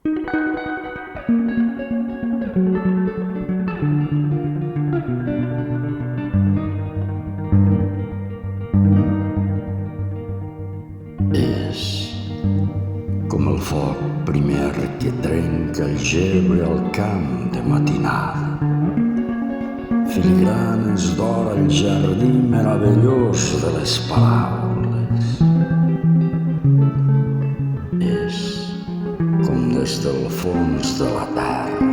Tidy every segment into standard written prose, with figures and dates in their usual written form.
És com el foc primer que trenca el gebre al camp de matinada, filigranes d'or al jardí meravellós de les paraules. És com des del fons de la terra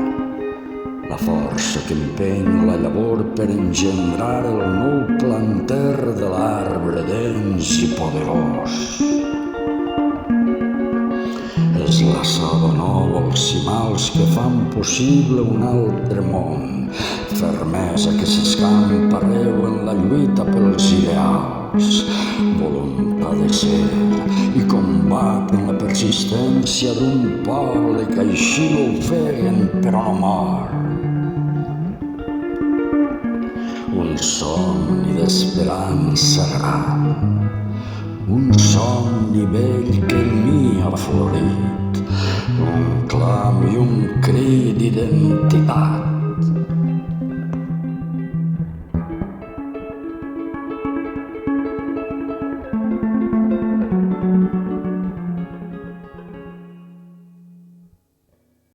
la força que empeny la llavor per engendrar el nou planter de l'arbre dens i poderós. És la soda nova als cimals que fan possible un altre món, fermesa que s'escampa arreu en la lluita pels ideals, voluntat de ser i combat en la persistència d'un poble que així l'ofeguen però no mor. Un somni d'esperança gran, un somni vell que en mi ha florit, un clam i un crit d'identitat.